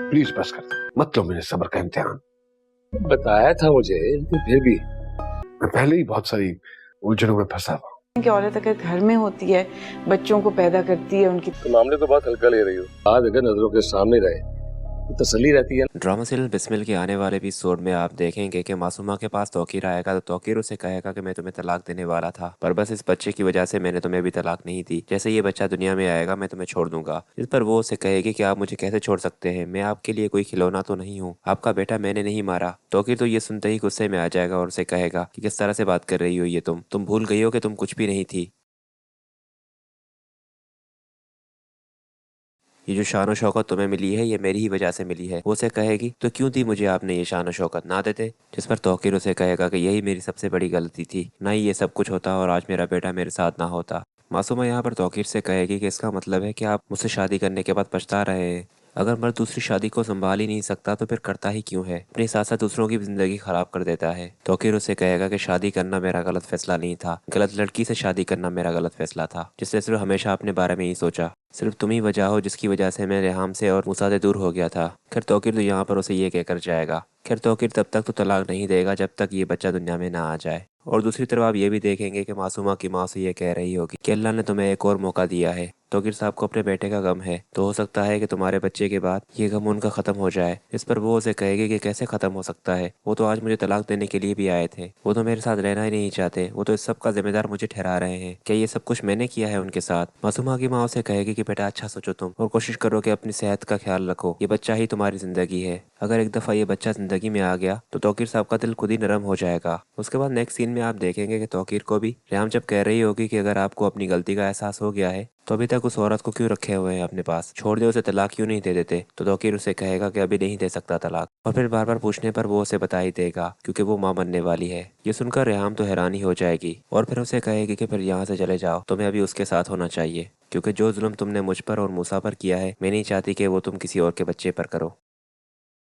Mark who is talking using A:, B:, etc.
A: Please बस कर दो, मत लो मेरे सब्र का इम्तिहान।
B: बताया था मुझे, लेकिन फिर भी
A: मैं पहले ही बहुत सारी उलझनों में फंसा हुआ।
C: कि औरत अगर घर में होती है, बच्चों को पैदा करती है, उनकी
B: तो मामले को बहुत हल्का ले रही हो। आज अगर नजरों के सामने रहे तो तसल्ली रहती है।
D: ड्रामा सीरियल बिस्मिल के आने वाले एपिसोड में आप देखेंगे कि मासूमा के पास तौकीर आएगा तो तौकीर उसे कहेगा कि मैं तुम्हें तलाक देने वाला था, पर बस इस बच्चे की वजह से मैंने तुम्हें भी तलाक नहीं दी। जैसे ये बच्चा दुनिया में आएगा मैं तुम्हें छोड़ दूंगा। इस पर वो उसे कहेगी कि आप मुझे कैसे छोड़ सकते हैं, मैं आपके लिए कोई खिलौना तो नहीं हूँ, आपका बेटा मैंने नहीं मारा। तौकीर तो ये सुनते ही गुस्से में आ जाएगा और उसे कहेगा कि किस तरह से बात कर रही हो ये तुम भूल गई हो कि तुम कुछ भी नहीं थी। ये जो शान और शौकत तुम्हें मिली है ये मेरी ही वजह से मिली है। वो उसे कहेगी तो क्यों दी मुझे आपने ये शान और शौकत, ना देते। जिस पर तौकीर उसे कहेगा कि यही मेरी सबसे बड़ी गलती थी, ना ही ये सब कुछ होता और आज मेरा बेटा मेरे साथ ना होता। मासूमा यहाँ पर तौकीर से कहेगी कि इसका मतलब है कि आप मुझसे शादी करने के बाद पछता रहे हैं। अगर मर्द दूसरी शादी को संभाल ही नहीं सकता तो फिर करता ही क्यों है, अपने साथ साथ दूसरों की जिंदगी खराब कर देता है। तौकीर उसे कहेगा कि शादी करना मेरा गलत फैसला नहीं था, गलत लड़की से शादी करना मेरा गलत फैसला था, जिसने सिर्फ हमेशा अपने बारे में ही सोचा। सिर्फ तुम ही वजह हो जिसकी वजह से मैं रेहाम से और मूसा से दूर हो गया था। खैर तौकीर तो यहाँ पर उसे ये कहकर जाएगा। खैर तौकीर तब तक तो तलाक नहीं देगा जब तक ये बच्चा दुनिया में ना आ जाए। और दूसरी तरफ आप ये भी देखेंगे कि मासूमा की माँ से ये कह रही होगी कि अल्लाह ने तुम्हें एक और मौका दिया है। तौकीर साहब को अपने बेटे का गम है, तो हो सकता है कि तुम्हारे बच्चे के बाद ये गम उनका खत्म हो जाए। इस पर वो उसे कहेगी कि कैसे खत्म हो सकता है, वो तो आज मुझे तलाक देने के लिए भी आए थे, वो तो मेरे साथ रहना ही नहीं चाहते, वो तो इस सब का जिम्मेदार मुझे ठहरा रहे हैं। क्या ये सब कुछ मैंने किया है उनके साथ। मासूमा की माँ उसे कहेगी कि बेटा अच्छा सोचो तुम और कोशिश करो कि अपनी सेहत का ख्याल रखो, ये बच्चा ही तुम्हारी जिंदगी है। अगर एक दफा ये बच्चा जिंदगी में आ गया तो तौकीर साहब का दिल खुद ही नरम हो जाएगा। उसके बाद नेक्स्ट सीन में आप देखेंगे कि तौकीर को भी रेहाम जब कह रही होगी कि अगर आपको अपनी गलती का एहसास हो गया है तो अभी तक उस औरत को क्यों रखे हुए हैं अपने पास, छोड़ दे उसे, तलाक क्यों नहीं दे देते। तो तौकीर उसे कहेगा कि अभी नहीं दे सकता तलाक, और फिर बार बार पूछने पर वो उसे बता ही देगा क्योंकि वो माँ बनने वाली है। ये सुनकर रेहाम तो हैरानी हो जाएगी और फिर उसे कहेगी कि फिर यहाँ से चले जाओ, तुम्हें अभी उसके साथ होना चाहिए, क्योंकि जो जुल्म तुमने मुझ पर और मूसा पर किया है मैं नहीं चाहती कि वो तुम किसी और के बच्चे पर करो।